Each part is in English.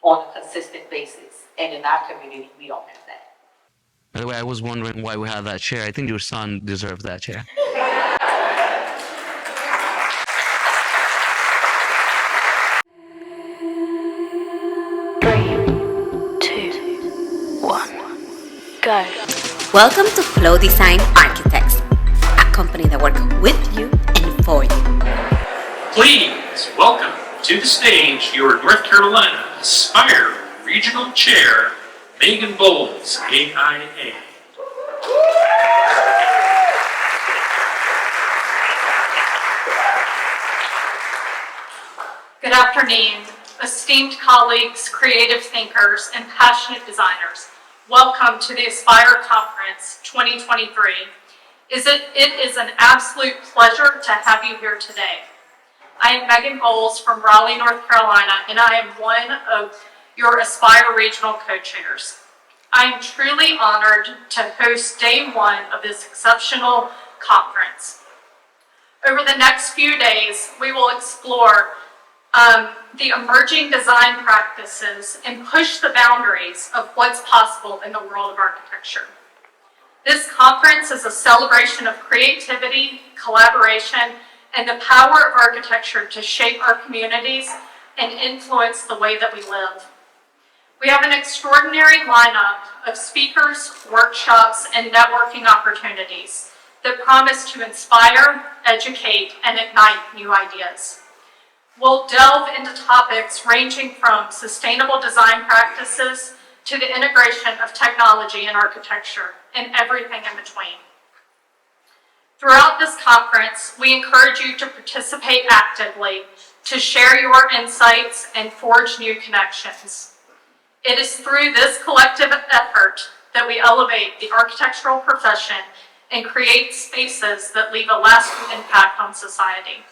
on a consistent basis. And in our community, we don't have that. By the way, I was wondering why we had that chair. I think your son deserves that chair. Go. Welcome to Flow Design Architects, a company that works with you and for you. Please welcome to the stage your North Carolina Aspire Regional Chair, Megan Bowles, AIA. Good afternoon, esteemed colleagues, creative thinkers, and passionate designers. Welcome to the Aspire Conference 2023. It is an absolute pleasure to have you here today. I am Megan Bowles from Raleigh, North Carolina, and I am one of your Aspire Regional Co-Chairs. I am truly honored to host day one of this exceptional conference. Over the next few days, we will explore the emerging design practices and push the boundaries of what's possible in the world of architecture. This conference is a celebration of creativity, collaboration, and the power of architecture to shape our communities and influence the way that we live. We have an extraordinary lineup of speakers, workshops, and networking opportunities that promise to inspire, educate, and ignite new ideas. We'll delve into topics ranging from sustainable design practices to the integration of technology and architecture and everything in between. Throughout this conference, we encourage you to participate actively, to share your insights and forge new connections. It is through this collective effort that we elevate the architectural profession and create spaces that leave a lasting impact on society.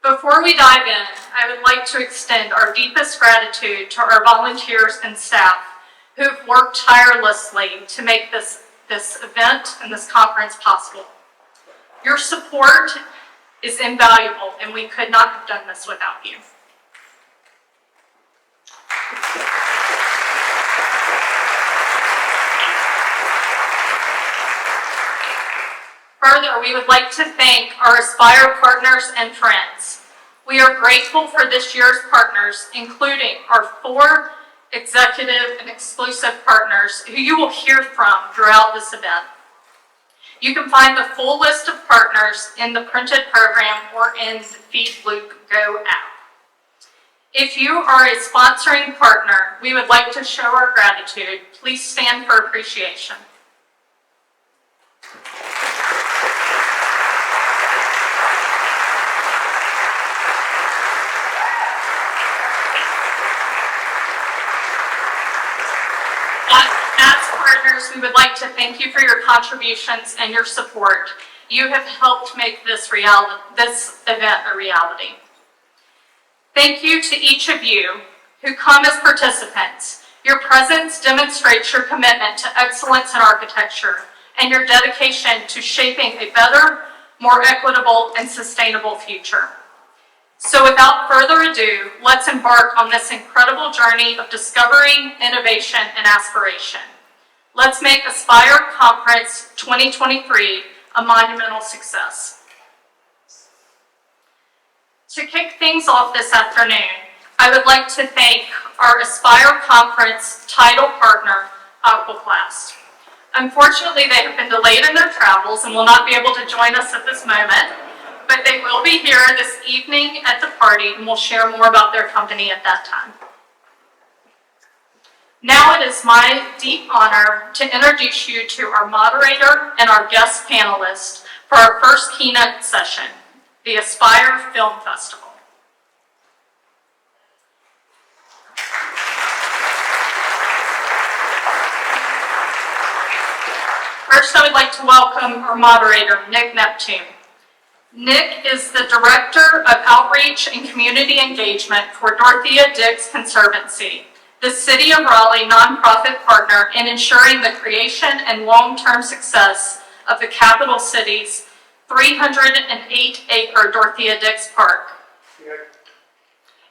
Before we dive in, I would like to extend our deepest gratitude to our volunteers and staff who have worked tirelessly to make this event and this conference possible. Your support is invaluable, and we could not have done this without you. Further, we would like to thank our Aspire partners and friends. We are grateful for this year's partners, including our 4 executive and exclusive partners who you will hear from throughout this event. You can find the full list of partners in the printed program or in the Feed Loop Go app. If you are a sponsoring partner, we would like to show our gratitude. Please stand for appreciation. We would like to thank you for your contributions and your support. You have helped make this event a reality. Thank you to each of you who come as participants. Your presence demonstrates your commitment to excellence in architecture and your dedication to shaping a better, more equitable, and sustainable future. So without further ado, let's embark on this incredible journey of discovery, innovation, and aspiration. Let's make Aspire Conference 2023 a monumental success. To kick things off this afternoon, I would like to thank our Aspire Conference title partner, Aquaplast. Unfortunately, they have been delayed in their travels and will not be able to join us at this moment, but they will be here this evening at the party and will share more about their company at that time. Now it is my deep honor to introduce you to our moderator and our guest panelists for our first keynote session, the Aspire Film Festival. First, I would like to welcome our moderator, Nick Neptune. Nick is the Director of Outreach and Community Engagement for Dorothea Dix Conservancy, the City of Raleigh nonprofit partner in ensuring the creation and long-term success of the capital city's 308-acre Dorothea Dix Park.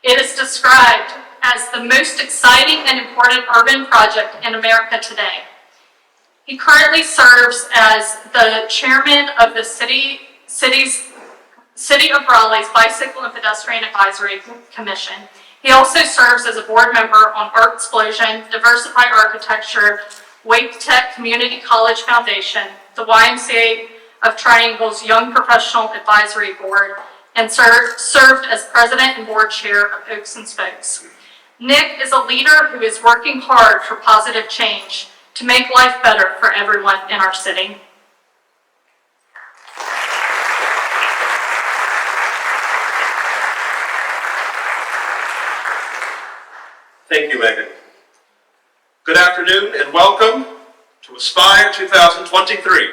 It is described as the most exciting and important urban project in America today. He currently serves as the chairman of the City of Raleigh's Bicycle and Pedestrian Advisory Commission. He also serves as a board member on Art Explosion, Diversify Architecture, Wake Tech Community College Foundation, the YMCA of Triangle's Young Professional Advisory Board, and served as president and board chair of Oaks and Spokes. Nick is a leader who is working hard for positive change to make life better for everyone in our city. Thank you, Megan. Good afternoon and welcome to Aspire 2023.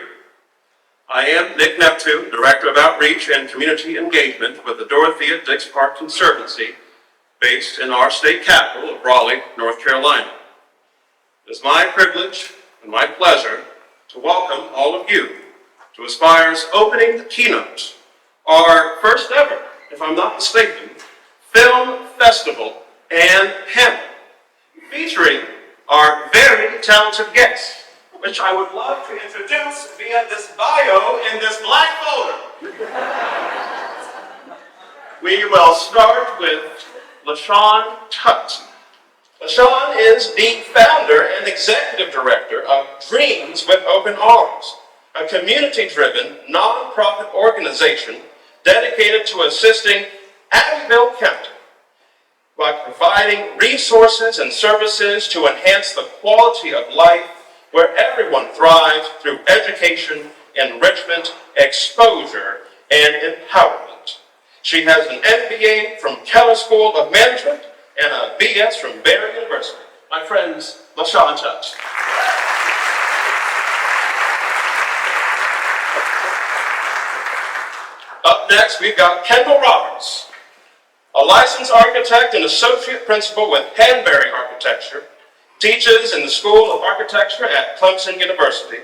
I am Nick Neptune, Director of Outreach and Community Engagement with the Dorothea Dix Park Conservancy, based in our state capital of Raleigh, North Carolina. It is my privilege and my pleasure to welcome all of you to Aspire's opening keynote, our first ever, if I'm not mistaken, film festival and panel, featuring our very talented guests, which I would love to introduce via this bio in this black folder. We will start with LaShawn Tutt. LaShawn is the founder and executive director of Dreams with Open Arms, a community-driven, nonprofit organization dedicated to assisting Abbeville County by providing resources and services to enhance the quality of life where everyone thrives through education, enrichment, exposure, and empowerment. She has an MBA from Keller School of Management and a BS from Barry University. My friends, LaShawn Tutt. Up next, we've got Kendall Roberts, a licensed architect and associate principal with Hanbury Architecture, teaches in the School of Architecture at Clemson University.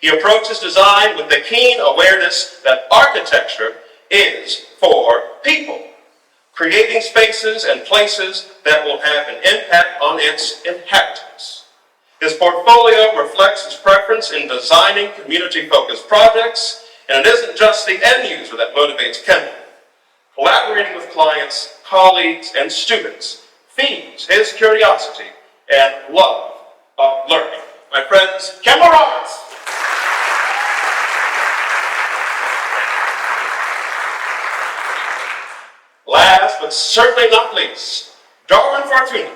He approaches design with the keen awareness that architecture is for people, creating spaces and places that will have an impact on its inhabitants. His portfolio reflects his preference in designing community-focused projects, and it isn't just the end user that motivates Kendall. Collaborating with clients, colleagues, and students feeds his curiosity and love of learning. My friends, Kendall Roberts. Last but certainly not least, Darguin Fortuna.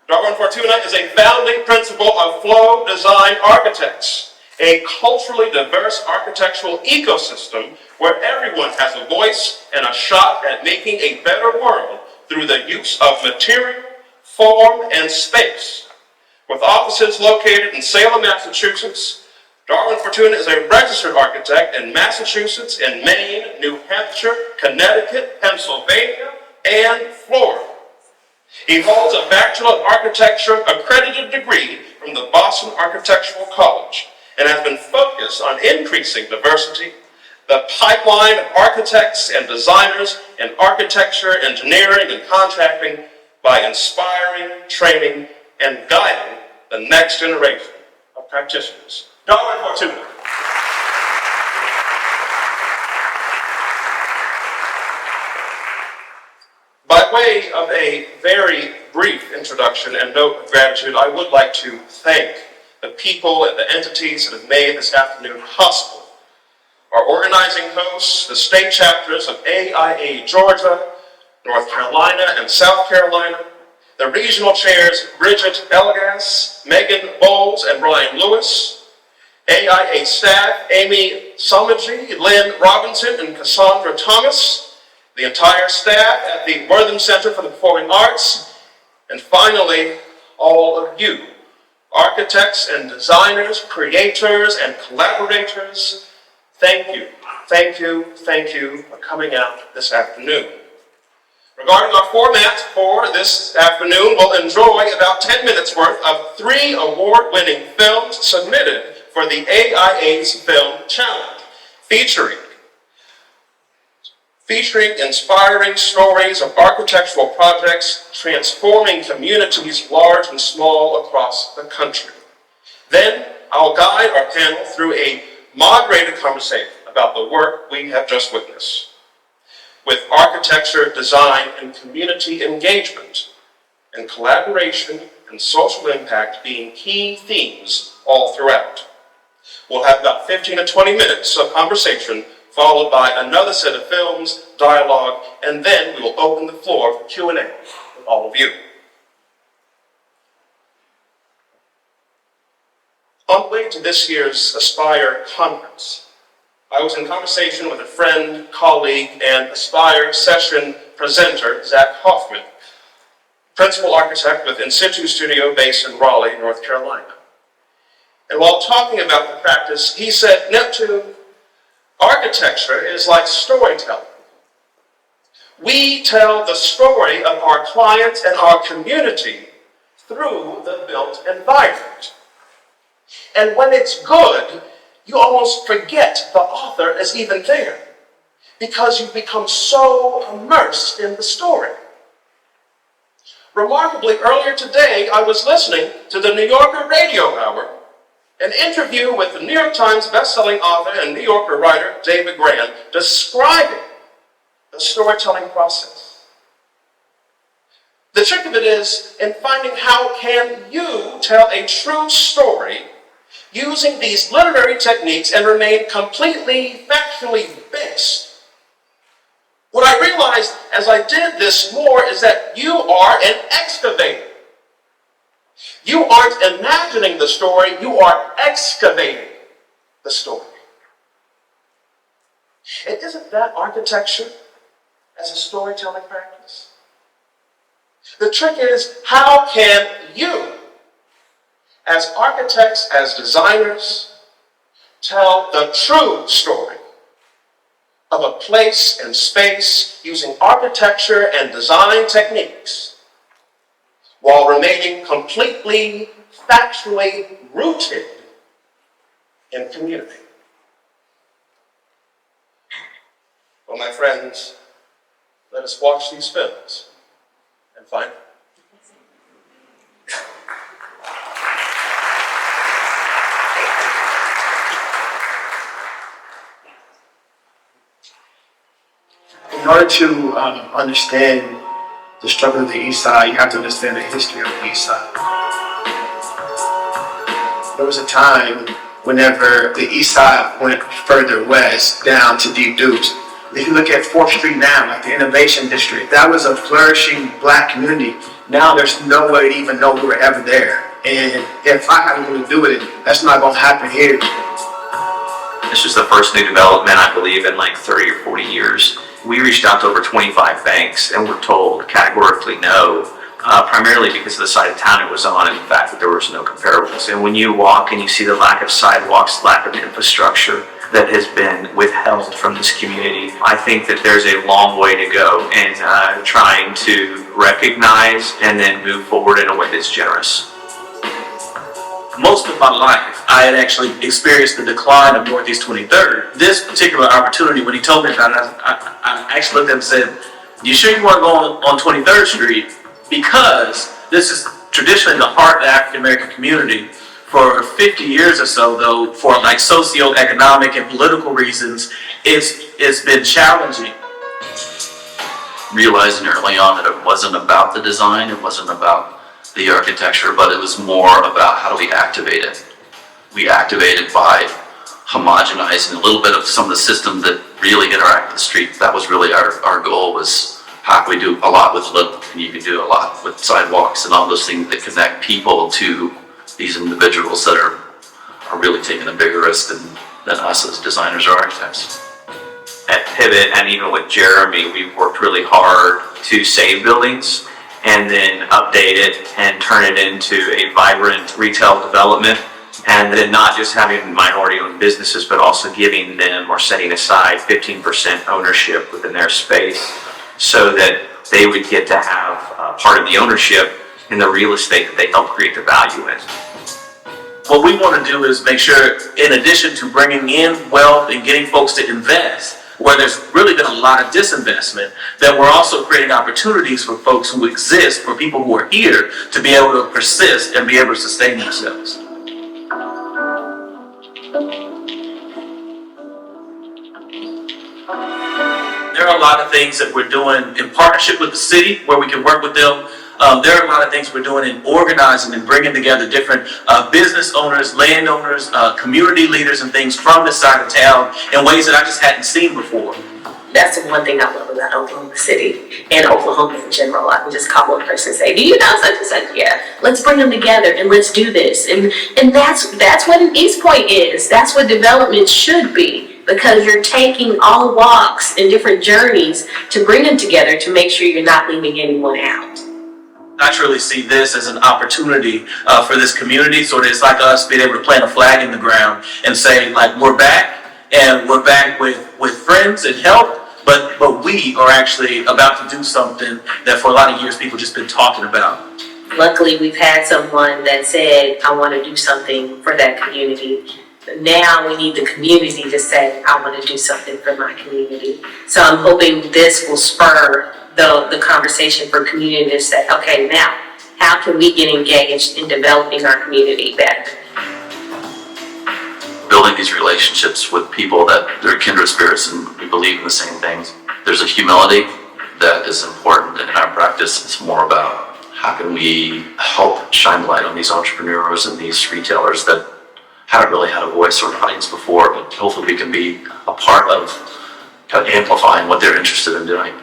Darguin Fortuna is a founding principal of Flow Design Architects, a culturally diverse architectural ecosystem where everyone has a voice and a shot at making a better world through the use of material, form, and space. With offices located in Salem, Massachusetts, Darguin Fortuna is a registered architect in Massachusetts, in Maine, New Hampshire, Connecticut, Pennsylvania, and Florida. He holds a Bachelor of Architecture accredited degree from the Boston Architectural College and has been focused on increasing diversity, the pipeline of architects and designers in architecture, engineering, and contracting by inspiring, training, and guiding the next generation of practitioners. Darguin Fortuna. By way of a very brief introduction and note of gratitude, I would like to thank the people and the entities that have made this afternoon possible. Our organizing hosts, the state chapters of AIA Georgia, North Carolina, and South Carolina, the regional chairs Bridget Elgas, Megan Bowles, and Brian Lewis, AIA staff Amy Somaji, Lynn Robinson, and Cassandra Thomas, the entire staff at the Wortham Center for the Performing Arts, and finally, all of you, architects and designers, creators and collaborators, thank you, thank you, thank you for coming out this afternoon. Regarding our format for this afternoon, we'll enjoy about 10 minutes worth of 3 award-winning films submitted for the AIA's Film Challenge, featuring featuring inspiring stories of architectural projects transforming communities large and small across the country. Then I'll guide our panel through a moderated conversation about the work we have just witnessed, with architecture, design, and community engagement, and collaboration and social impact being key themes all throughout. We'll have about 15 to 20 minutes of conversation, followed by another set of films, dialogue, and then we will open the floor for Q&A with all of you. On the way to this year's Aspire conference, I was in conversation with a friend, colleague, and Aspire session presenter, Zach Hoffman, principal architect with In Situ Studio based in Raleigh, North Carolina. And while talking about the practice, he said, Neptune, architecture is like storytelling. We tell the story of our clients and our community through the built environment. And when it's good, you almost forget the author is even there because you become so immersed in the story. Remarkably, earlier today, I was listening to the New Yorker Radio Hour, an interview with the New York Times bestselling author and New Yorker writer David Grann describing the storytelling process. The trick of it is in finding how can you tell a true story using these literary techniques and remain completely factually based. What I realized as I did this more is that you are an excavator. You aren't imagining the story, you are excavating the story. And isn't that architecture as a storytelling practice? The trick is, how can you, as architects, as designers, tell the true story of a place and space using architecture and design techniques while remaining completely factually rooted in community? Well, my friends, let us watch these films and find out. In order to understand the struggle of the East Side, you have to understand the history of the East Side. There was a time whenever the East Side went further west down to Deep Deuce. If you look at 4th Street now, like the Innovation District, that was a flourishing black community. Now there's no way to even know we were ever there. And if I have anything to do with it, that's not going to happen here. This is the first new development, I believe, in like 30 or 40 years. We reached out to over 25 banks and were told categorically no, primarily because of the side of town it was on and the fact that there was no comparables. And when you walk and you see the lack of sidewalks, lack of infrastructure that has been withheld from this community, I think that there's a long way to go in trying to recognize and then move forward in a way that's generous. Most of my life, I had actually experienced the decline of Northeast 23rd. This particular opportunity, when he told me about it, I actually looked at him and said, "You sure you want to go on 23rd Street?" Because this is traditionally the heart of the African American community. For 50 years or so, though, for like socioeconomic and political reasons, it's been challenging. Realizing early on that it wasn't about the design, it wasn't about the architecture, but it was more about how do we activate it. We activate it by homogenizing a little bit of some of the systems that really interact with the street. That was really our goal, was how can we do a lot with little, and you can do a lot with sidewalks and all those things that connect people to these individuals that are really taking a bigger risk than us as designers or architects. At Pivot and even with Jeremy, we've worked really hard to save buildings and then update it and turn it into a vibrant retail development, and then not just having minority-owned businesses, but also giving them or setting aside 15% ownership within their space so that they would get to have part of the ownership in the real estate that they help create the value in. What we want to do is make sure, in addition to bringing in wealth and getting folks to invest, where there's really been a lot of disinvestment, that we're also creating opportunities for folks who exist, for people who are here, to be able to persist and be able to sustain themselves. There are a lot of things that we're doing in partnership with the city where we can work with them. There are a lot of things we're doing in organizing and bringing together different business owners, landowners, community leaders and things from this side of town in ways that I just hadn't seen before. That's the one thing I love about Oklahoma City and Oklahoma in general. I can just call one person and say, do you know such and such? Yeah, let's bring them together and let's do this. And that's what an East Point is. That's what development should be, because you're taking all walks and different journeys to bring them together to make sure you're not leaving anyone out. I truly see this as an opportunity for this community, so that it's like us being able to plant a flag in the ground and say, like, we're back, and we're back with friends and help, but we are actually about to do something that for a lot of years people just been talking about. Luckily, we've had someone that said, I want to do something for that community. Now we need the community to say, I want to do something for my community. So I'm hoping this will spur the conversation for community to say, okay, now, how can we get engaged in developing our community better? Building these relationships with people that they're kindred spirits and we believe in the same things. There's a humility that is important in our practice. It's more about how can we help shine light on these entrepreneurs and these retailers that haven't really had a voice or an audience before, but hopefully we can be a part of kind of amplifying what they're interested in doing.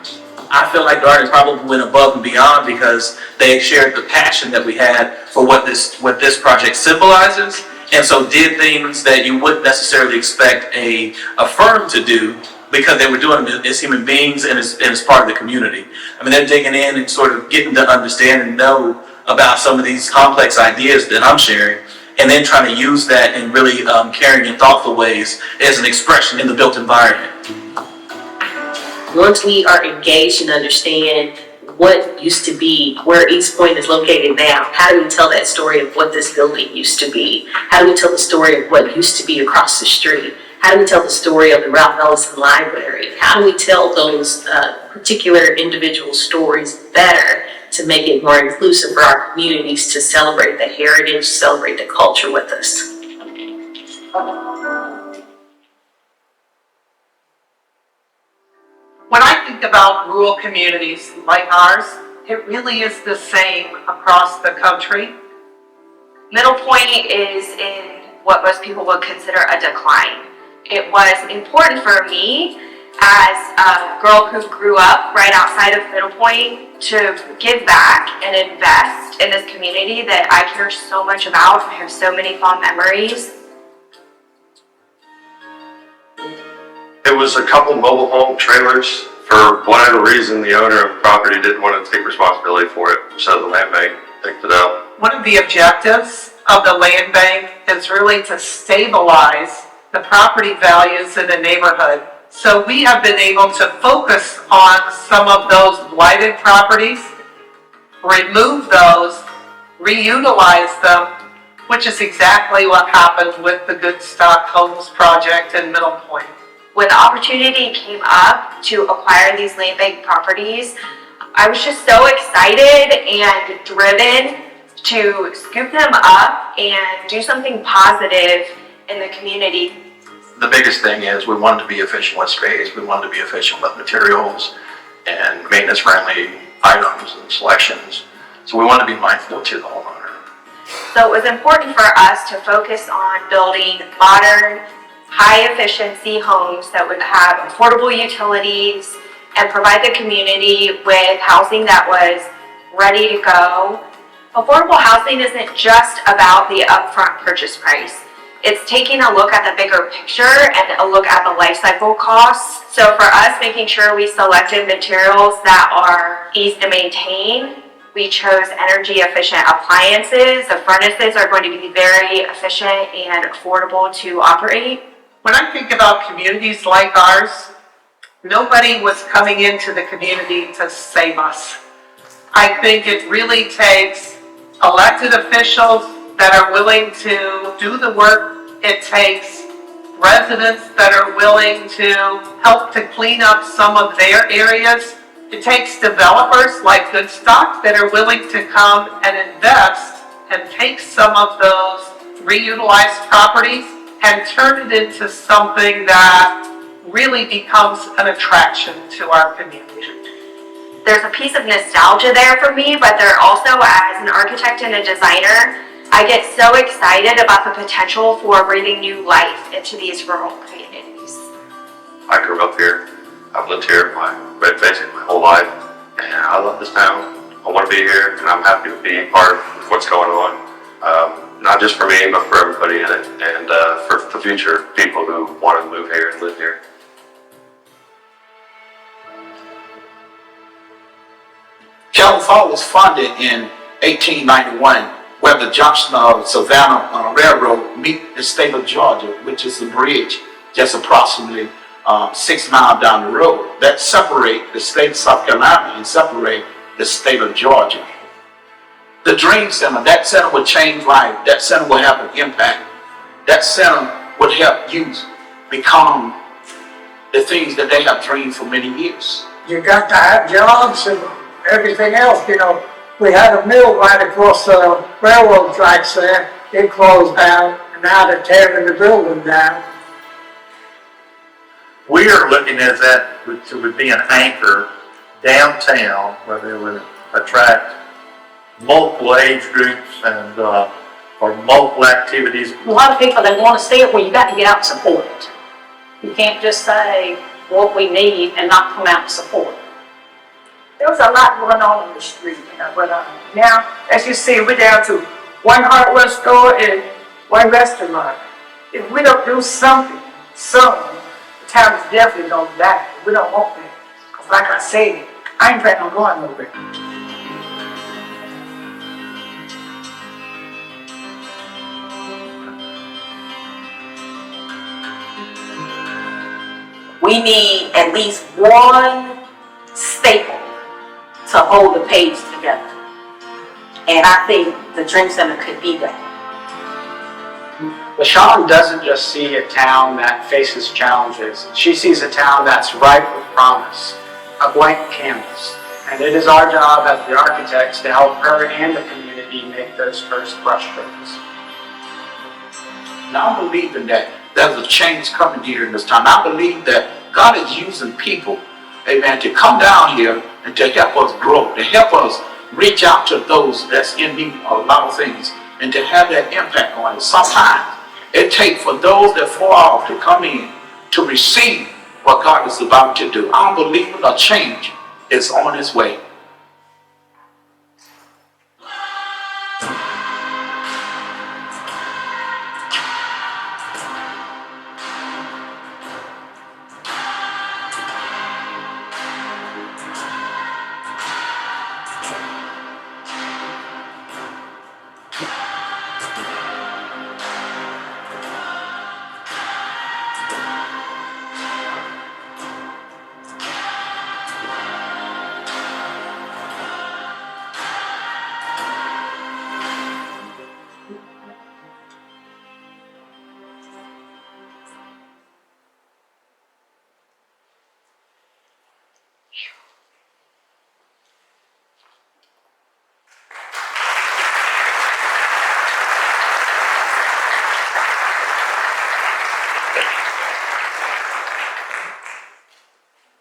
I feel like the artists probably went above and beyond because they shared the passion that we had for what this project symbolizes, and so did things that you wouldn't necessarily expect a firm to do, because they were doing it as human beings and as part of the community. I mean, they're digging in and sort of getting to understand and know about some of these complex ideas that I'm sharing, and then trying to use that in really caring and thoughtful ways as an expression in the built environment. Once we are engaged and understand what used to be, where East Point is located now, how do we tell that story of what this building used to be? How do we tell the story of what used to be across the street? How do we tell the story of the Ralph Ellison Library? How do we tell those particular individual stories better to make it more inclusive for our communities to celebrate the heritage, celebrate the culture with us? When I think about rural communities like ours, it really is the same across the country. Middle Point is in what most people would consider a decline. It was important for me as a girl who grew up right outside of Middle Point to give back and invest in this community that I care so much about. I have so many fond memories. It was a couple mobile home trailers. For whatever reason, the owner of the property didn't want to take responsibility for it, so the land bank picked it up. One of the objectives of the land bank is really to stabilize the property values in the neighborhood. So we have been able to focus on some of those blighted properties, remove those, reutilize them, which is exactly what happened with the Good Stock Homes project in Middle Point. When the opportunity came up to acquire these land bank properties, I was just so excited and driven to scoop them up and do something positive in the community. The biggest thing is we wanted to be efficient with space, we wanted to be efficient with materials and maintenance friendly items and selections. So we wanted to be mindful to the homeowner. So it was important for us to focus on building modern, high efficiency homes that would have affordable utilities and provide the community with housing that was ready to go. Affordable housing isn't just about the upfront purchase price. It's taking a look at the bigger picture and a look at the life cycle costs. So for us, making sure we selected materials that are easy to maintain. We chose energy efficient appliances. The furnaces are going to be very efficient and affordable to operate. When I think about communities like ours, nobody was coming into the community to save us. I think it really takes elected officials that are willing to do the work it takes residents that are willing to help to clean up some of their areas. It takes developers like Goodstock that are willing to come and invest and take some of those reutilized properties and turn it into something that really becomes an attraction to our community. There's a piece of nostalgia there for me, but there also, as an architect and a designer, I get so excited about the potential for breathing new life into these rural communities. I grew up here. I've lived here basically my whole life, and I love this town. I want to be here, and I'm happy to be part of what's going on. Not just for me, but for everybody in it, and for the future people who want to move here and live here. Calhoun was founded in 1891, where the junction of Savannah Railroad meet the state of Georgia, which is a bridge just approximately 6 miles down the road that separate the state of South Carolina and separate the state of Georgia. The Dream Center, that center would change life. That center will have an impact. That center would help youth become the things that they have dreamed for many years. You got to have jobs and everything else, you know. We had a mill right across the railroad tracks there. It closed down, and now they're tearing the building down. We are looking at that would be an anchor downtown where they would attract multiple age groups and or multiple activities. A lot of people that want to see it, well, you got to get out and support it. You can't just say what we need and not come out and support it. There was a lot going on in the street, you know, but now, as you see, we're down to one hardware store and one restaurant. If we don't do something soon, the town is definitely going to die. We don't want that. Because like I said, I ain't planning on going nowhere. We need at least one staple to hold the page together. And I think the Dream Center could be that. LaShawn doesn't just see a town that faces challenges. She sees a town that's ripe with promise, a blank canvas. And it is our job as the architects to help her and the community make those first brushstrokes. Now I believe in that there's a change coming here in this time. I believe that God is using people, amen, to come down here and to help us grow, to help us reach out to those that's in need of a lot of things, and to have that impact on it. Sometimes it takes for those that fall off to come in to receive what God is about to do. I believe a change is on its way.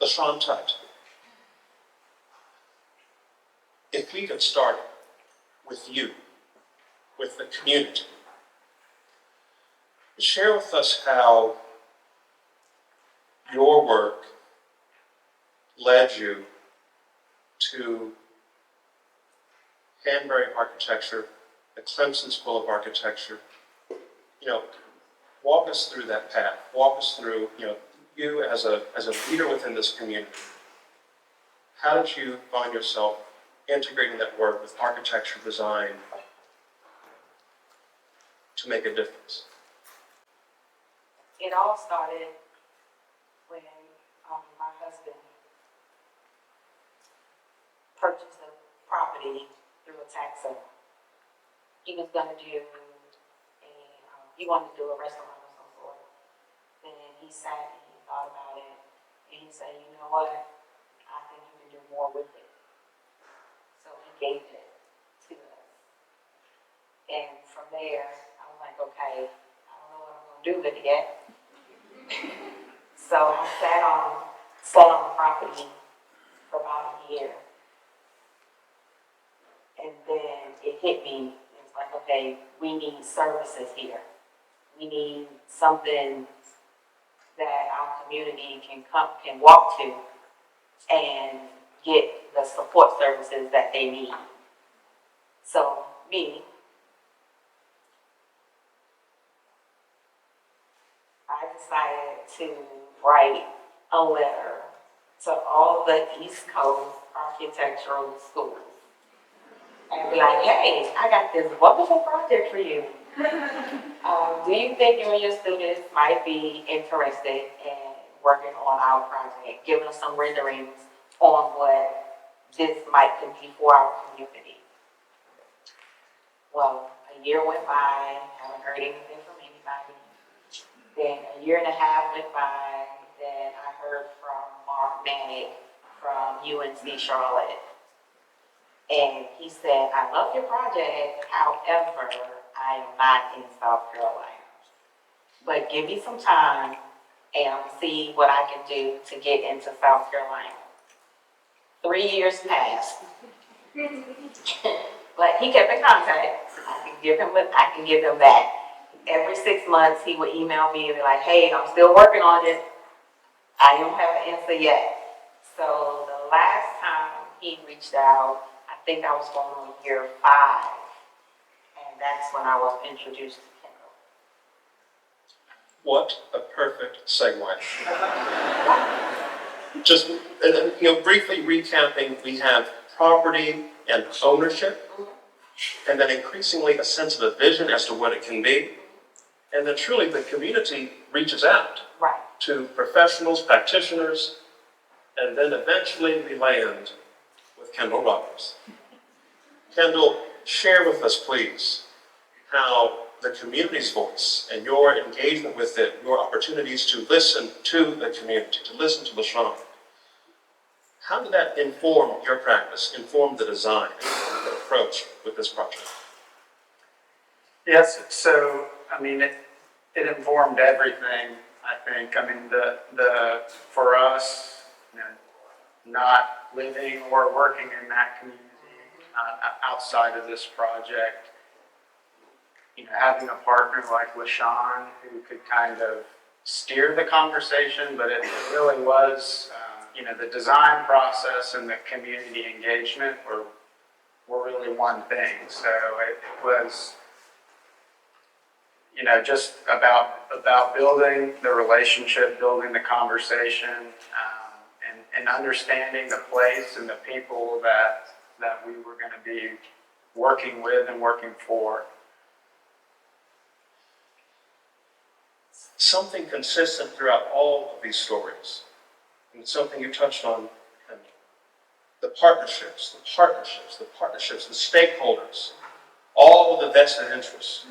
LaShawn Tutt, if we could start with you, with the community, share with us how your work led you to Hanbury Architecture, the Clemson School of Architecture. You know, walk us through that path. Walk us through, you as a leader within this community. How did you find yourself integrating that work with architecture design to make a difference? It all started when my husband purchased a property through a tax sale. He was going to do he wanted to do a restaurant of some sort. he sat and he thought about it, and he said, you know what, I think you can do more with it. So he gave it to us. And from there, I was like, okay, I don't know what I'm gonna do with it yet. So I sat on the property for about a year. And then it hit me, it's like, okay, we need services here. We need something that our community can walk to and get the support services that they need. So I decided to write a letter to all the East Coast architectural schools and be like, hey, I got this wonderful project for you. Do you think you and your students might be interested in working on our project, giving us some renderings on what this might be for our community? Well, a year went by, haven't heard anything from anybody. Then a year and a half went by, then I heard from Mark Manick from UNC Charlotte. And he said, I love your project, however, I am not in South Carolina. But give me some time and I'll see what I can do to get into South Carolina. 3 years passed. But he kept in contact. I can give him that. Every 6 months he would email me and be like, hey, I'm still working on it. I don't have an answer yet. So the last time he reached out, I think I was going on year 5. And that's when I was introduced to Kendall. What a perfect segue. Just briefly recapping, we have property and ownership, and then increasingly a sense of a vision as to what it can be. And then truly the community reaches out to professionals, practitioners, and then eventually we land with Kendall Roberts. Kendall, share with us, please, how the community's voice and your engagement with it, your opportunities to listen to the community, to listen to LaShawn, how did that inform your practice, inform the design, the approach with this project? Yes, so, I mean, it informed everything, I think. I mean, for us, not living or working in that community outside of this project, having a partner like LaShawn who could kind of steer the conversation, but it really was, the design process and the community engagement were really one thing. So it was, just about building the relationship, building the conversation, and understanding the place and the people that we were going to be working with and working for. Something consistent throughout all of these stories, and something you touched on, the partnerships, the stakeholders, all of the vested interests.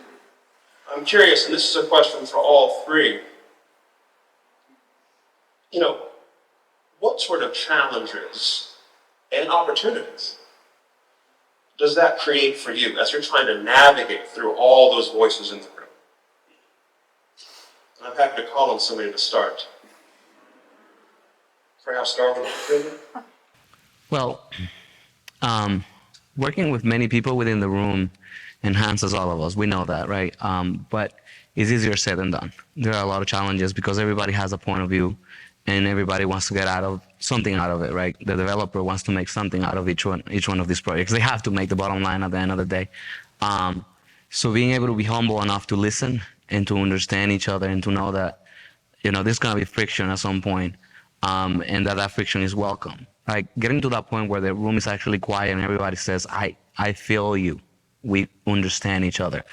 I'm curious, and this is a question for all three, what sort of challenges and opportunities does that create for you as you're trying to navigate through all those voices in the room? And I'm happy to call on somebody to start. Perhaps Darguin Fortuna? Well, working with many people within the room enhances all of us. We know that, right? But it's easier said than done. There are a lot of challenges because everybody has a point of view and everybody wants to get something out of it, right? The developer wants to make something out of each one of these projects. They have to make the bottom line at the end of the day. So being able to be humble enough to listen and to understand each other and to know that, there's going to be friction at some point, and that friction is welcome. Like getting to that point where the room is actually quiet and everybody says, I feel you. We understand each other.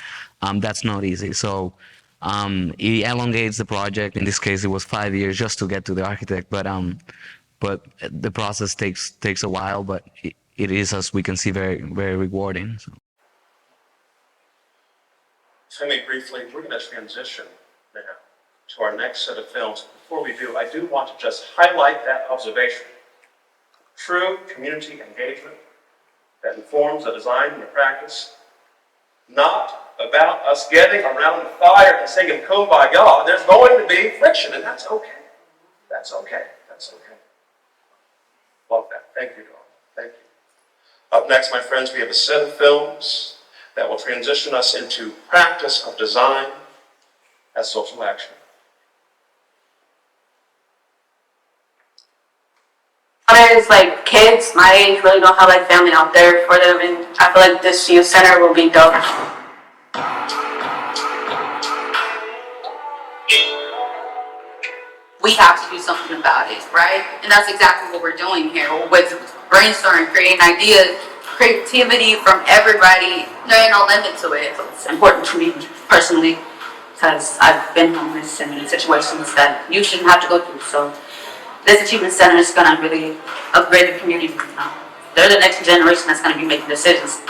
That's not easy. So it elongates the project. In this case, it was 5 years just to get to the architect, but the process takes a while, but it is, as we can see, very, very rewarding. So. Tell me briefly, we're going to transition now to our next set of films. Before we do, I do want to just highlight that observation. True community engagement that informs the design and the practice, not about us getting around the fire and singing Kumbaya. There's going to be friction, and that's okay. That's okay. That's okay. Love that. Thank you, Dawn. Thank you. Up next, my friends, we have a set of films that will transition us into practice of design as social action. Others, like kids my age, really don't have like family out there for them, and I feel like this youth center will be dope. We have to do something about it, right? And that's exactly what we're doing here with brainstorming, creating ideas, creativity from everybody. There ain't no limit to it. So it's important to me personally because I've been homeless and in situations that you shouldn't have to go through. So this achievement center is going to really upgrade the community. They're the next generation that's going to be making decisions.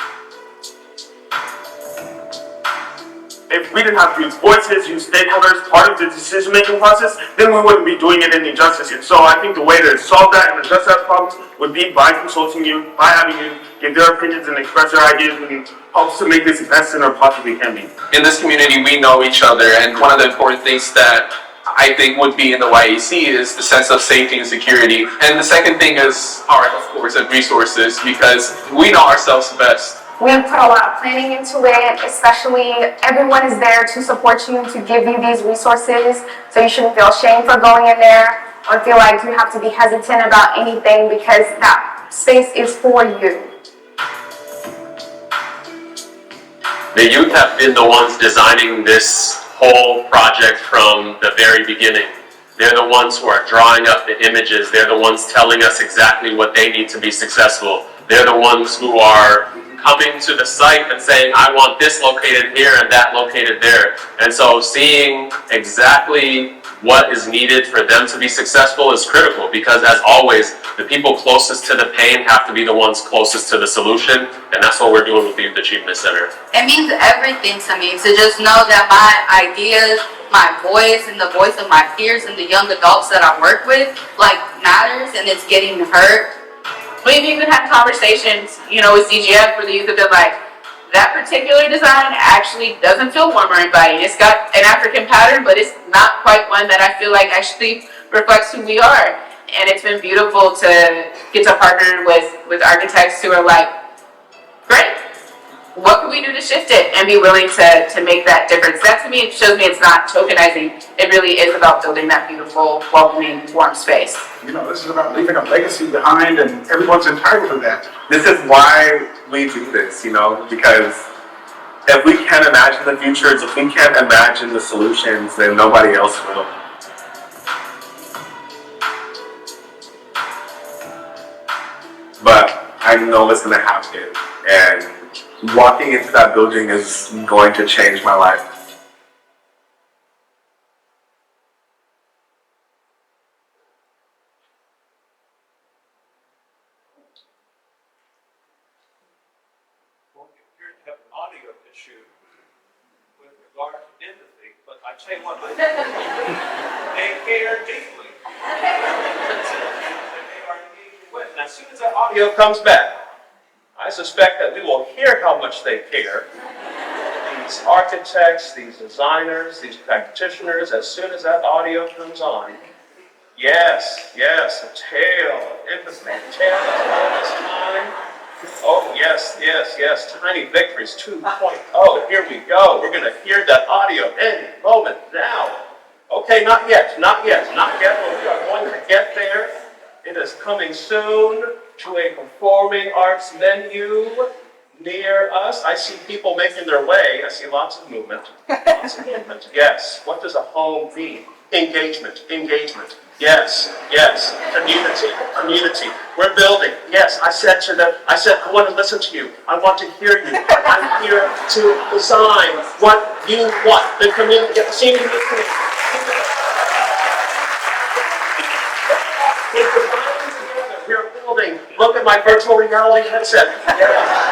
If we didn't have youth voices, youth stakeholders, part of the decision-making process, then we wouldn't be doing it any justice here. So I think the way to solve that and address that problem would be by consulting you, by having you give their opinions and express their ideas, and helps to make this the best center possibly can be. In this community, we know each other, and one of the important things that I think would be in the YAC is the sense of safety and security. And the second thing is art, of course, and resources, because we know ourselves best. We have put a lot of planning into it, especially everyone is there to support you, to give you these resources, so you shouldn't feel shame for going in there or feel like you have to be hesitant about anything because that space is for you. The youth have been the ones designing this whole project from the very beginning. They're the ones who are drawing up the images. They're the ones telling us exactly what they need to be successful. They're the ones who are coming to the site and saying, I want this located here and that located there. And so seeing exactly what is needed for them to be successful is critical, because as always, the people closest to the pain have to be the ones closest to the solution, and that's what we're doing with the Youth Achievement Center. It means everything to me to just know that my ideas, my voice, and the voice of my peers and the young adults that I work with, like, matters and it's getting heard. We've even had conversations, with CGF where the youth have been like, that particular design actually doesn't feel warm or inviting. It's got an African pattern, but it's not quite one that I feel like actually reflects who we are. And it's been beautiful to get to partner with architects who are like, great, what can we do to shift it and be willing to make that difference? That to me shows me it's not tokenizing. It really is about building that beautiful, welcoming, warm space. This is about leaving a legacy behind, and everyone's entitled to that. This is why we do this, because if we can't imagine the futures, if we can't imagine the solutions, then nobody else will. But I know it's going to happen, and walking into that building is going to change my life. I tell you what, they care deeply. And as soon as that audio comes back, I suspect that we will hear how much they care. These architects, these designers, these practitioners, as soon as that audio comes on, yes, a tale of empathy, a tale of all this time. Oh, yes, Tiny Victories 2.0, here we go. We're going to hear that audio any moment now. Okay, not yet, but we are going to get there. It is coming soon to a performing arts venue near us. I see people making their way. I see lots of movement. Yes, what does a home mean? Engagement. Yes, community. We're building. Yes, I said I want to listen to you. I want to hear you. I'm here to design what you want. The community, see me. We're building. Look at my virtual reality headset. Yes.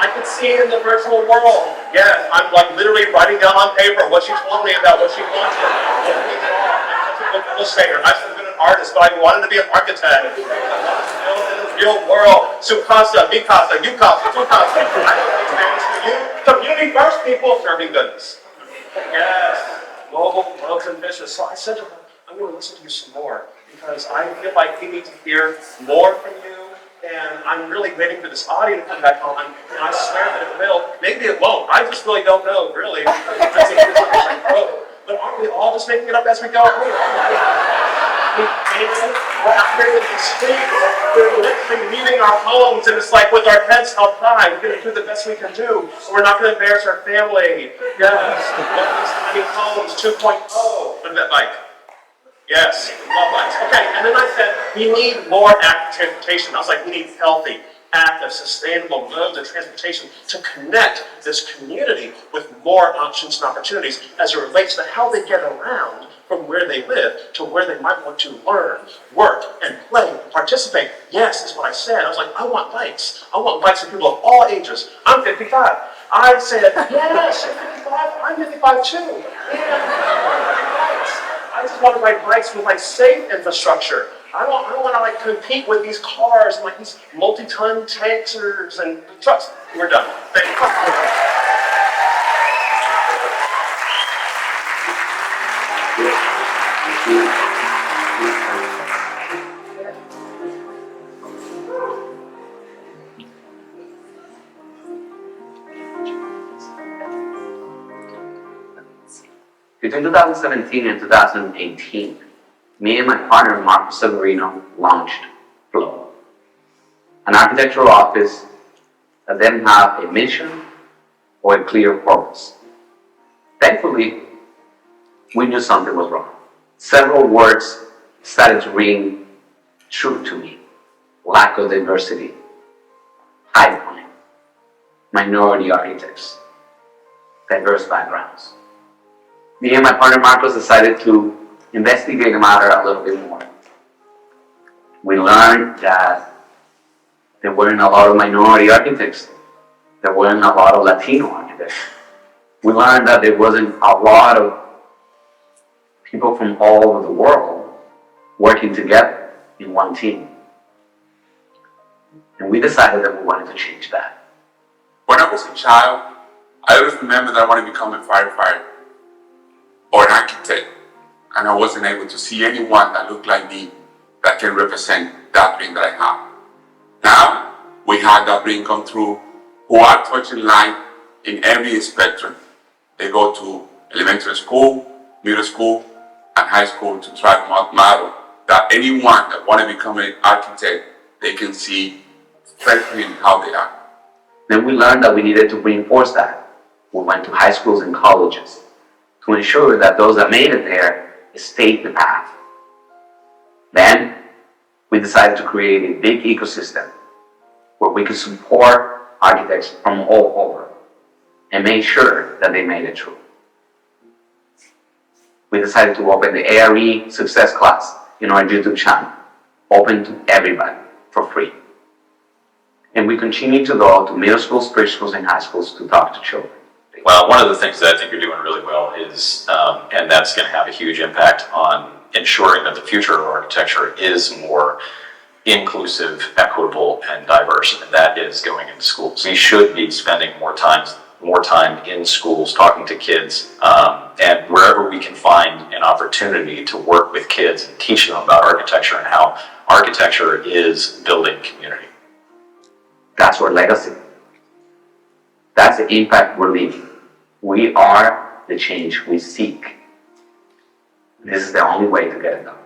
I can see it in the virtual world. Yes, I'm like literally writing down on paper what she told me about what she wanted. What things are. I'm such a good illustrator. I should have been an artist, but I wanted to be an architect. I wanted to build in the real world. Su casa, mi casa, you casa, tu casa. I don't think Spanish for you. Community first, people serving goodness. Yes, mobile, loaves and fishes. So I said to her, I'm going to listen to you some more because I feel like we need to hear more from you. And I'm really waiting for this audio to come back on, and I swear that it will. Maybe it won't. I just really don't know, really. But aren't we all just making it up as we go? We're out here in the streets. We're literally leaving our homes, and it's like with our heads held high, we're going to do the best we can do. We're not going to embarrass our family. Yes. These tiny homes 2.0. Look at that bike. Yes, love lights. Okay, and then I said, we need more active transportation. I was like, we need healthy, active, sustainable modes of transportation to connect this community with more options and opportunities as it relates to how they get around from where they live to where they might want to learn, work, and play, and participate. Yes, is what I said. I was like, I want bikes. I want bikes for people of all ages. I'm 55. I said, yes, you're 55. I'm 55 too. I just want to ride bikes with like safe infrastructure. I don't want to like compete with these cars and like these multi-ton tankers and trucks. We're done. Thank Between 2017 and 2018, me and my partner Marco Severino launched Flow, an architectural office that didn't have a mission or a clear purpose. Thankfully, we knew something was wrong. Several words started to ring true to me: lack of diversity, pipeline, minority architects, diverse backgrounds. Me and my partner Marcos decided to investigate the matter a little bit more. We learned that there weren't a lot of minority architects. There weren't a lot of Latino architects. We learned that there wasn't a lot of people from all over the world working together in one team. And we decided that we wanted to change that. When I was a child, I always remember that I wanted to become a firefighter or an architect, and I wasn't able to see anyone that looked like me that can represent that dream that I have. Now, we had that dream come true, who are touching life in every spectrum. They go to elementary school, middle school, and high school to try to model that anyone that want to become an architect, they can see exactly how they are. Then we learned that we needed to reinforce that. We went to high schools and colleges to ensure that those that made it there stayed the path. Then we decided to create a big ecosystem where we could support architects from all over and make sure that they made it through. We decided to open the AIA Success Class in our YouTube channel, open to everybody for free. And we continue to go to middle schools, preschools, and high schools to talk to children. Well, one of the things that I think you're doing really well is, and that's going to have a huge impact on ensuring that the future of architecture is more inclusive, equitable, and diverse, and that is going into schools. We should be spending more time in schools talking to kids, and wherever we can find an opportunity to work with kids and teach them about architecture and how architecture is building community. That's our legacy. That's the impact we're leaving. We are the change we seek. This is the only way to get it done.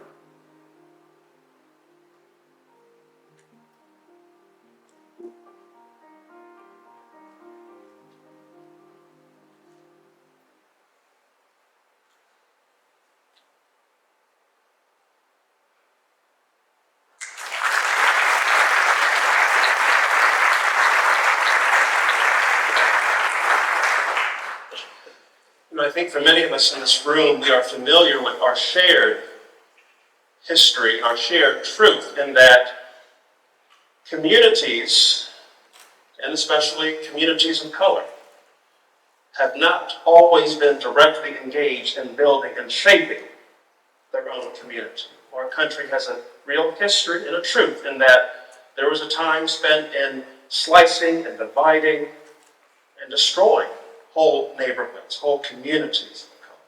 And I think for many of us in this room, we are familiar with our shared history and our shared truth in that communities and especially communities of color, have not always been directly engaged in building and shaping their own community. Our country has a real history and a truth in that there was a time spent in slicing and dividing and destroying whole neighborhoods, whole communities of color.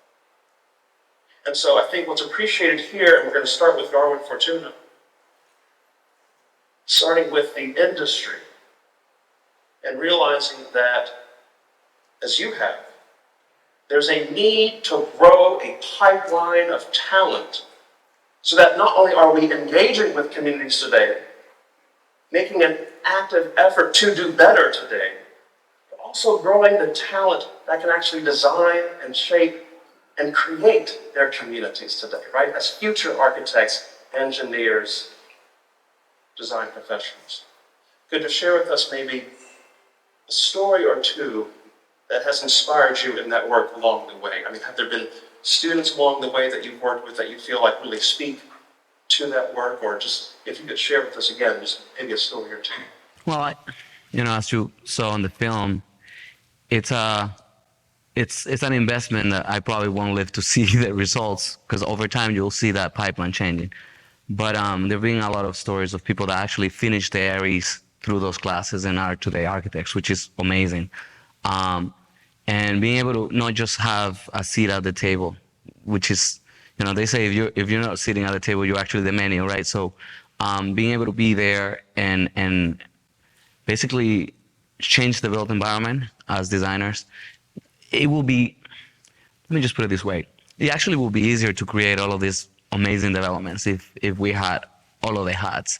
And so I think what's appreciated here, and we're going to start with Darguin Fortuna, starting with the industry and realizing that, as you have, there's a need to grow a pipeline of talent so that not only are we engaging with communities today, making an active effort to do better today, but also growing the talent that can actually design and shape and create their communities today, right? As future architects, engineers, design professionals. Could you share with us maybe a story or two that has inspired you in that work along the way? I mean, have there been students along the way that you've worked with that you feel like really speak to that work, or just if you could share with us again, just maybe a story or two? Well, as you saw in the film, it's an investment that I probably won't live to see the results, because over time you'll see that pipeline changing. But there being a lot of stories of people that actually finished their ARIs through those classes and are today architects, which is amazing. And being able to not just have a seat at the table, which is, they say if you're not sitting at the table, you're actually the menu, right? So being able to be there and basically change the built environment as designers, it will be, let me just put it this way, it actually will be easier to create all of these amazing developments if we had all of the hats.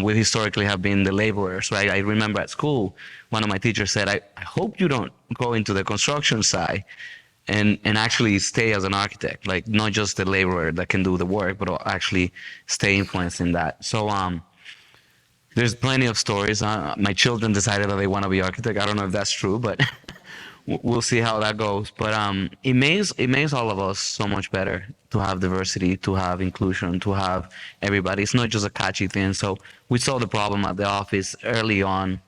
We historically have been the laborers, right? I remember at school, one of my teachers said, I hope you don't go into the construction side and actually stay as an architect, like not just the laborer that can do the work, but actually stay influenced in that. So there's plenty of stories. My children decided that they want to be architect. I don't know if that's true, but we'll see how that goes. But it makes all of us so much better to have diversity, to have inclusion, to have everybody. It's not just a catchy thing. So we saw the problem at the office early on.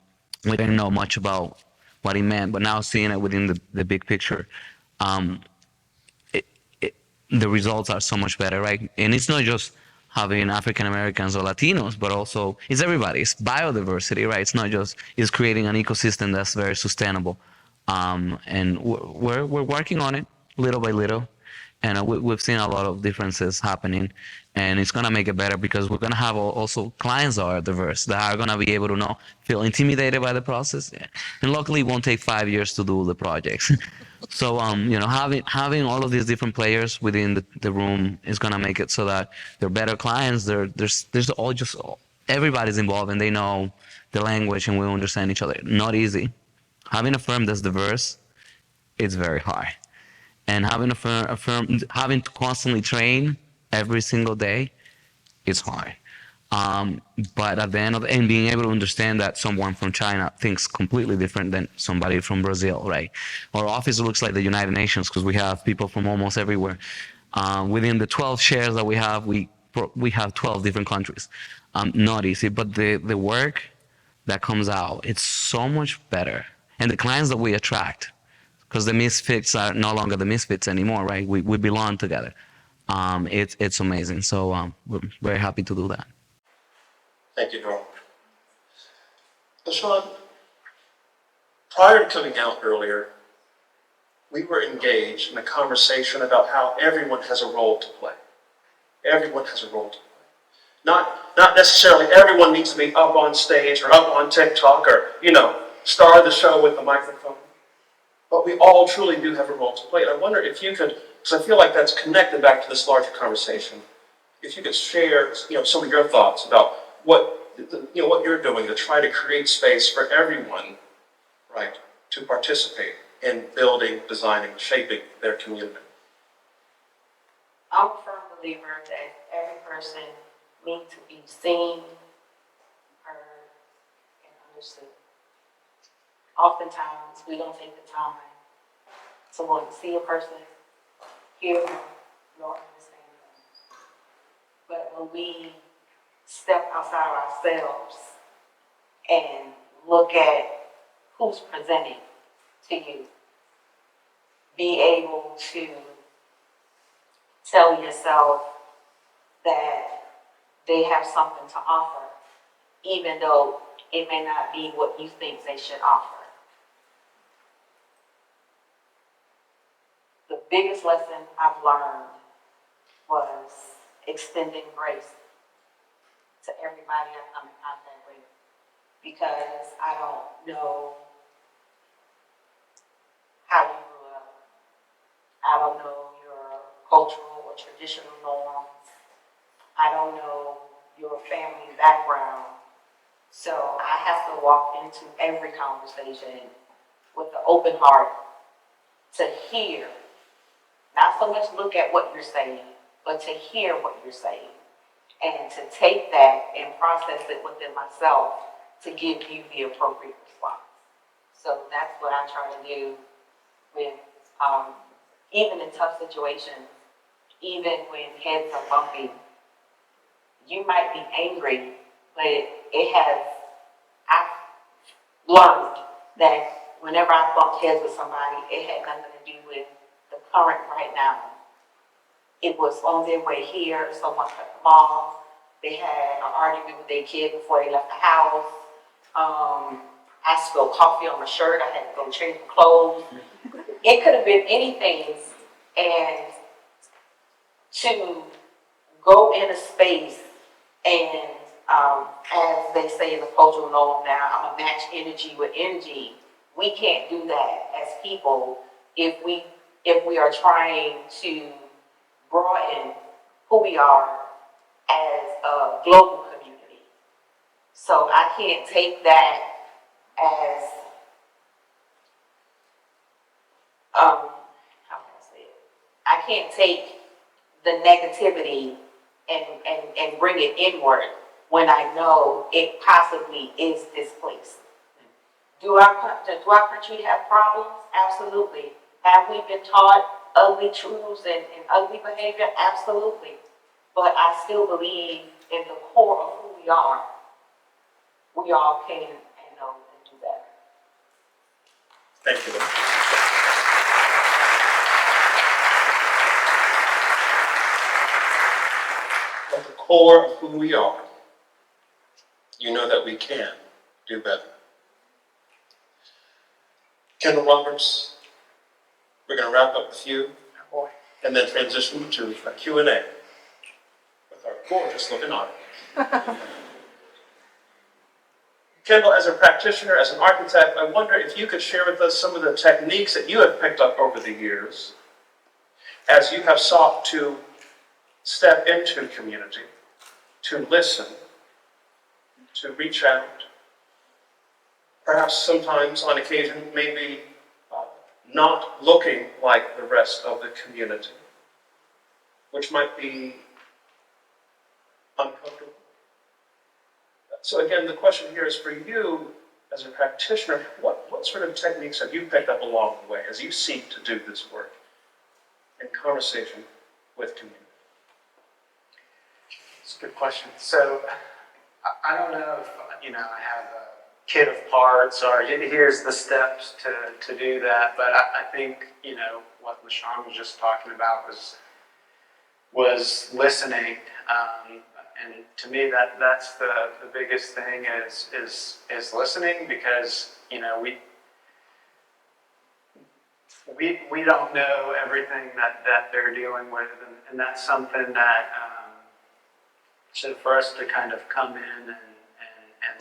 We didn't know much about what it meant, but now seeing it within the big picture, um, the results are so much better, right? And it's not just having African Americans or Latinos, but also it's everybody. It's biodiversity, right? It's not just, it's creating an ecosystem that's very sustainable. And we're working on it little by little. And we've seen a lot of differences happening, and it's gonna make it better because we're gonna have also clients that are diverse, that are gonna be able to feel intimidated by the process. And luckily, it won't take 5 years to do the projects. So having all of these different players within the room is gonna make it so that they're better clients. There's all just everybody's involved and they know the language and we understand each other. Not easy. Having a firm that's diverse, it's very hard. And having a firm having to constantly train every single day, it's hard. But at the end of and being able to understand that someone from China thinks completely different than somebody from Brazil, right? Our office looks like the United Nations because we have people from almost everywhere. Within the 12 shares that we have 12 different countries. Not easy, but the work that comes out, it's so much better. And the clients that we attract, because the misfits are no longer the misfits anymore, right? We belong together. It's amazing. So we're very happy to do that. Thank you, Darl. LaShawn, prior to coming out earlier, we were engaged in a conversation about how everyone has a role to play. Everyone has a role to play. Not necessarily everyone needs to be up on stage or up on TikTok or, star the show with the microphone. But we all truly do have a role to play. And I wonder if you could, because I feel like that's connected back to this larger conversation, if you could share, some of your thoughts about what you're doing to try to create space for everyone, right, to participate in building, designing, shaping their community. I'm a firm believer that every person needs to be seen, heard, and understood. Oftentimes, we don't take the time to want to see a person, hear them, nor understand them. But when we step outside ourselves and look at who's presenting to you. Be able to tell yourself that they have something to offer, even though it may not be what you think they should offer. The biggest lesson I've learned was extending grace to everybody I come in contact with, because I don't know how you grew up. I don't know your cultural or traditional norms. I don't know your family background. So I have to walk into every conversation with an open heart to hear, not so much look at what you're saying, but to hear what you're saying, and to take that and process it within myself to give you the appropriate response. So that's what I try to do with, even in tough situations, even when heads are bumping. You might be angry, but I've learned that whenever I bumped heads with somebody, it had nothing to do with the current right now. It was on their way here, someone cut them off, they had an argument with their kid before they left the house. I spilled coffee on my shirt, I had to go change my clothes. It could have been anything, and to go in a space and, as they say in the cultural norm now, I'm gonna match energy with energy. We can't do that as people if we are trying to broaden who we are as a global community. So I can't take that as, how can I say it? I can't take the negativity and bring it inward when I know it possibly is displaced. Do our country have problems? Absolutely. Have we been taught ugly truths and ugly behavior? Absolutely. But I still believe in the core of who we all can and know and do that. Thank you. At the core of who we are, you know that we can do better. Kendall Roberts, we're going to wrap up with you and then transition to a Q&A with our gorgeous looking audience. Kendall, as a practitioner, as an architect, I wonder if you could share with us some of the techniques that you have picked up over the years as you have sought to step into community, to listen, to reach out, perhaps sometimes on occasion maybe not looking like the rest of the community, which might be uncomfortable. So again, the question here is for you as a practitioner, what sort of techniques have you picked up along the way as you seek to do this work in conversation with community? It's a good question. So I don't know if, I have a kit of parts or here's the steps to do that, but I think, what LaShawn was just talking about was listening. And to me, that's the biggest thing is listening, because, we don't know everything that they're dealing with, and that's something that, so for us to kind of come in and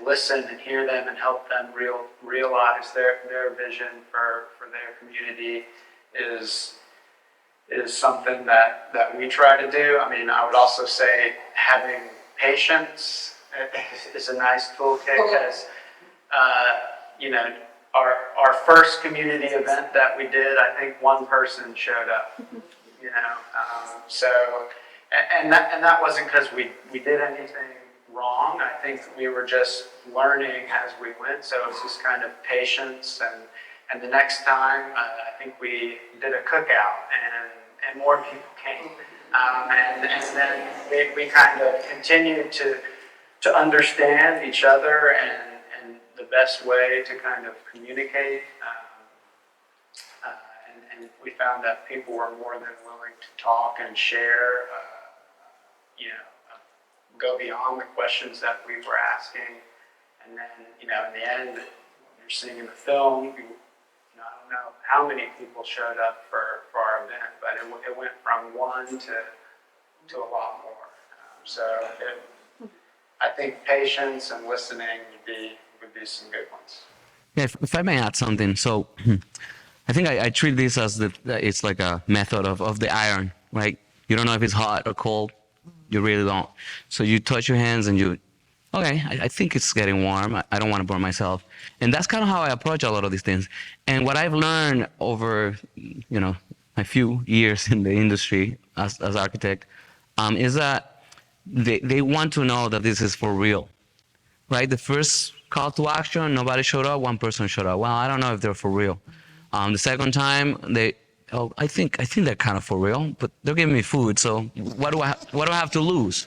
listen and hear them and help them realize their vision for their community is something that we try to do. I mean, I would also say having patience is a nice toolkit, because, our first community event that we did, I think one person showed up, so, and that wasn't because we did anything wrong. I think we were just learning as we went, so it's just kind of patience, and the next time, I think we did a cookout, and more people came, and then we kind of continued to understand each other and the best way to kind of communicate. And we found that people were more than willing to talk and share, go beyond the questions that we were asking. And then, in the end, when you're seeing in the film, I don't know how many people showed up for our event, but it went from one to a lot more. I think patience and listening would be some good ones. Yeah, if I may add something. So I think I treat this as it's like a method of the iron, right? You don't know if it's hot or cold. You really don't. So you touch your hands and okay, I think it's getting warm. I don't want to burn myself. And that's kind of how I approach a lot of these things. And what I've learned over, a few years in the industry as architect, is that they want to know that this is for real, right? The first call to action, nobody showed up, one person showed up. Well, I don't know if they're for real. The second time, I think they're kind of for real, but they're giving me food, so what do I have to lose?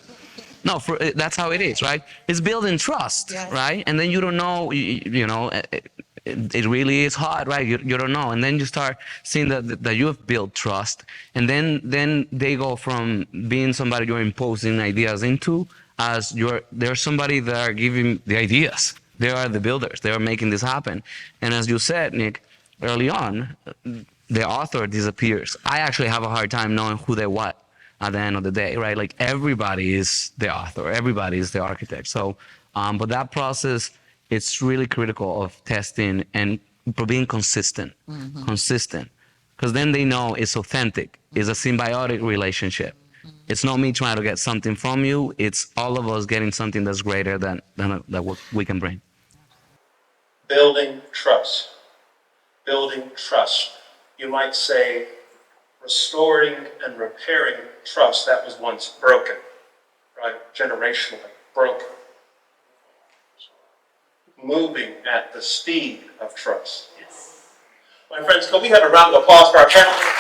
No, that's how it is, right? It's building trust, right? And then you don't know, it really is hard, right? You don't know, and then you start seeing that you have built trust, and then they go from being somebody you're imposing ideas into, as they're somebody that are giving the ideas. They are the builders. They are making this happen. And as you said, Nick, early on, the author disappears. I actually have a hard time knowing who they're what at the end of the day, right? Like everybody is the author, everybody is the architect. So, but that process, it's really critical of testing and being consistent, consistent. Because then they know it's authentic, it's a symbiotic relationship. It's not me trying to get something from you, it's all of us getting something that's greater than what we can bring. Building trust. Building trust. You might say restoring and repairing trust that was once broken, right? Generationally broken. Moving at the speed of trust. Yes. My friends, can we have a round of applause for our panelists?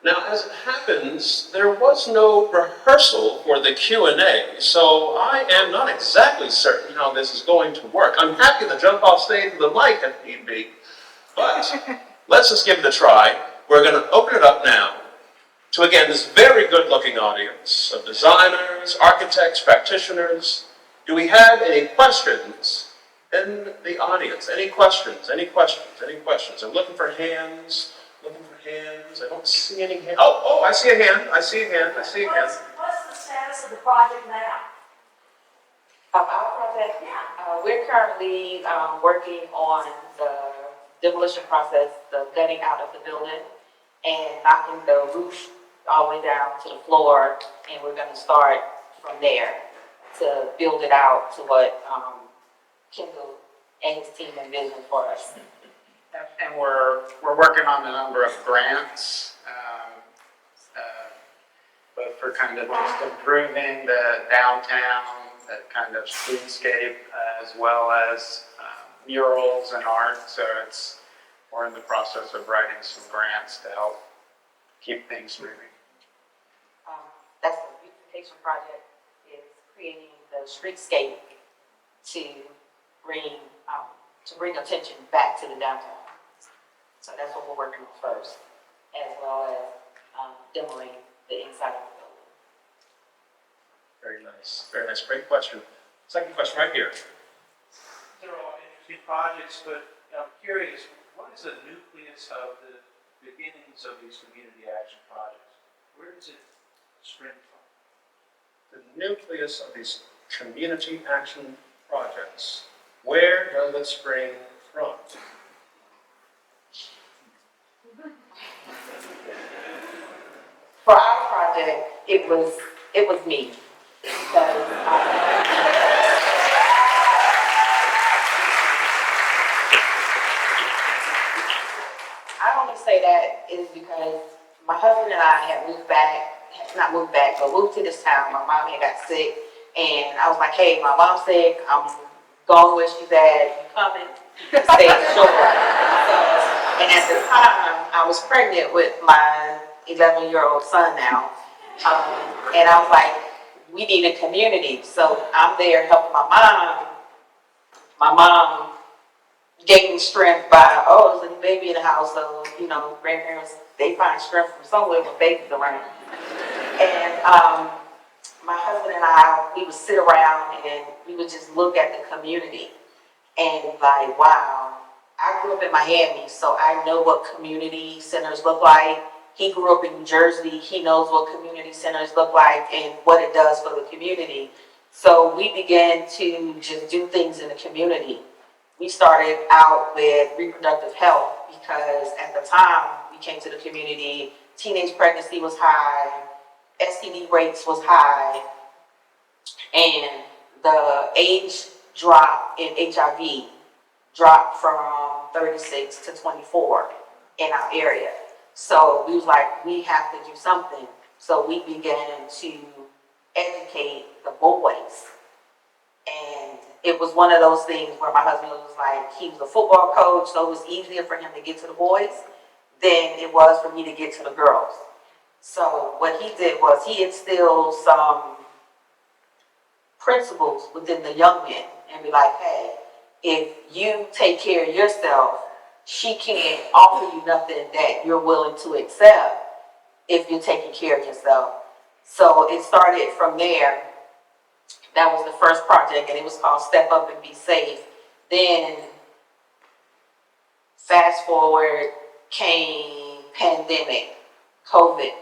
Now, as it happens, there was no rehearsal for the Q&A, so I am not exactly certain how this is going to work. I'm happy to jump off stage with a mic if need be, but let's just give it a try. We're going to open it up now to, again, this very good-looking audience of designers, architects, practitioners. Do we have any questions in the audience? Any questions? Any questions? Any questions? I'm looking for hands. Looking for hands. I don't see any hands. Oh, I see a hand. I see a hand. I see a hand. What's the status of the project now? Of our project? Yeah. We're currently working on the demolition process, the gutting out of the building, and knocking the roof all the way down to the floor, and we're going to start from there to build it out to what Kendall and his team envisioned for us. And we're working on a number of grants, but for kind of just improving the downtown, that kind of streetscape, as well as murals and art. So we're in the process of writing some grants to help keep things moving. That's the beautification project, is creating the streetscape to bring attention back to the downtown. So that's what we're working on first, as well as demoing the inside of the building. Very nice. Very nice. Great question. Second question right here. They're all interesting projects, but I'm curious, what is the nucleus of the beginnings of these community action projects? Where does it spring from? The nucleus of these community action projects. Where does it spring from? For our project, it was me. Because, I only say that is because my husband and I had moved to this town. My mom had got sick, and I was like, hey, my mom's sick, I'm going where she's at, you coming? Stay short. And at the time, I was pregnant with my 11-year-old son now. And I was like, we need a community. So I'm there helping my mom. My mom gaining strength by, oh, there's a baby in the house, so, you know, grandparents, they find strength from somewhere when babies around. And my husband and I, we would sit around and we would just look at the community and like, wow, I grew up in Miami, so I know what community centers look like. He grew up in New Jersey. He knows what community centers look like and what it does for the community. So we began to just do things in the community. We started out with reproductive health because at the time we came to the community, teenage pregnancy was high, STD rates was high, and the age drop in HIV dropped from 36 to 24 in our area. So we was like, we have to do something. So we began to educate the boys. And it was one of those things where my husband was like, he was a football coach, so it was easier for him to get to the boys than it was for me to get to the girls. So what he did was he instilled some principles within the young men and be like, hey, if you take care of yourself, she can't offer you nothing that you're willing to accept if you're taking care of yourself. So it started from there. That was the first project, and it was called Step Up and Be Safe. Then, fast forward, came pandemic, COVID.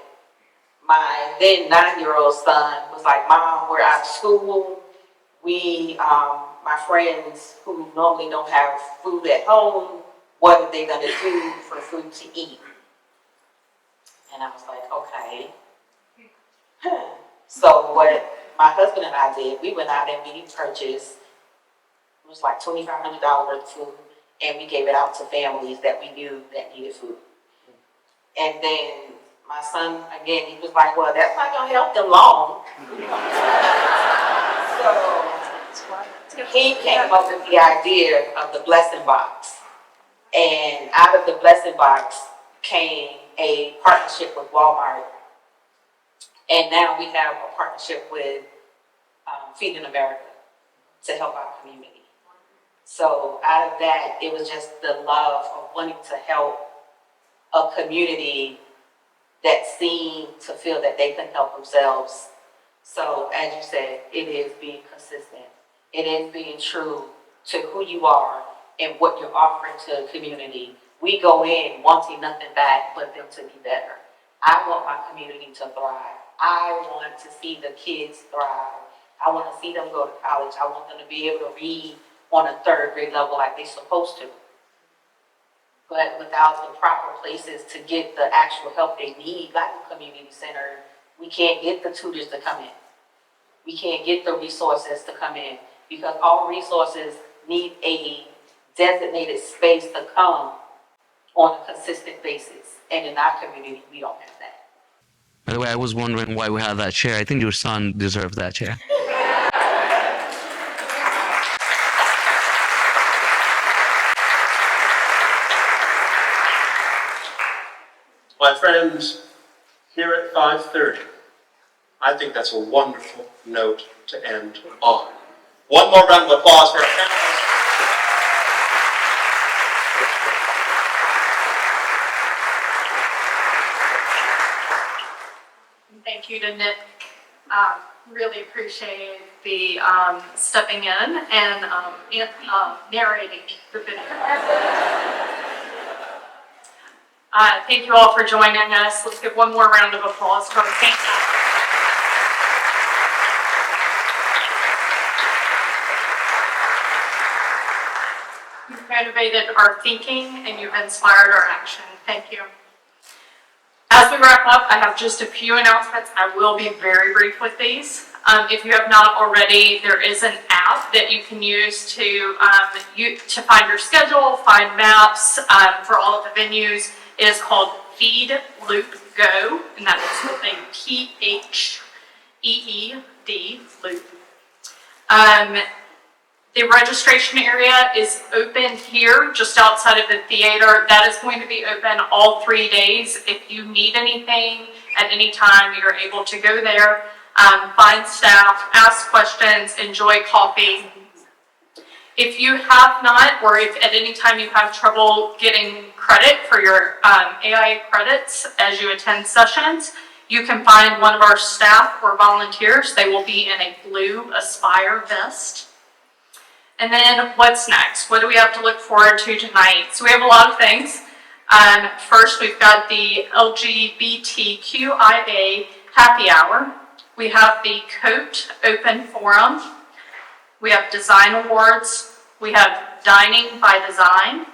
My then 9-year-old son was like, Mom, we're out of school. We, my friends who normally don't have food at home, what are they gonna do for food to eat? And I was like, okay. So what my husband and I did, we went out and we purchased, it was like $2,500 worth of food, and we gave it out to families that we knew that needed food. And then my son, again, he was like, well, that's not gonna help them long. So he came up with the idea of the blessing box. And out of the blessing box came a partnership with Walmart. And now we have a partnership with Feeding America to help our community. So out of that, it was just the love of wanting to help a community that seemed to feel that they couldn't help themselves. So as you said, it is being consistent. It is being true to who you are and what you're offering to the community. We go in wanting nothing back but them to be better. I want my community to thrive. I want to see the kids thrive. I want to see them go to college. I want them to be able to read on a 3rd grade level like they're supposed to. But without the proper places to get the actual help they need, like the community center, we can't get the tutors to come in. We can't get the resources to come in because all resources need a designated space to come on a consistent basis. And in our community, we don't have that. By the way, I was wondering why we have that chair. I think your son deserves that chair. My friends, here at 5:30, I think that's a wonderful note to end on. One more round of applause for our panelists. Thank you to Nick. Really appreciate the stepping in and narrating the video. Thank you all for joining us. Let's give one more round of applause for our panelists. You've motivated our thinking and you've inspired our action. Thank you. As we wrap up, I have just a few announcements. I will be very brief with these. If you have not already, there is an app that you can use to find your schedule, find maps for all of the venues. It is called Feed Loop Go, and that is the name PHEED Loop. The registration area is open here, just outside of the theater. That is going to be open all 3 days. If you need anything at any time, you're able to go there, find staff, ask questions, enjoy coffee. If you have not, or if at any time you have trouble getting credit for your AIA credits as you attend sessions, you can find one of our staff or volunteers. They will be in a blue Aspire vest. And then what's next? What do we have to look forward to tonight? So we have a lot of things. First, we've got the LGBTQIA happy hour. We have the COAT open forum. We have design awards. We have dining by design.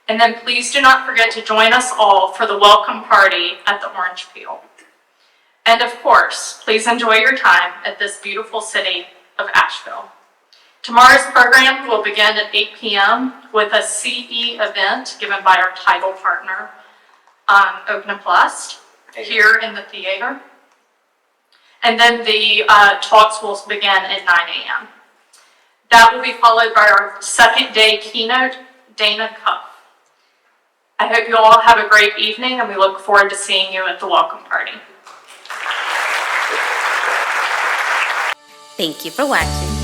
And then please do not forget to join us all for the welcome party at the Orange Peel. And of course, please enjoy your time at this beautiful city of Asheville. Tomorrow's program will begin at 8 p.m. with a CE event given by our title partner, Open here in the theater. And then the talks will begin at 9 a.m. That will be followed by our second day keynote, Dana Cuff. I hope you all have a great evening, and we look forward to seeing you at the welcome party. Thank you for watching.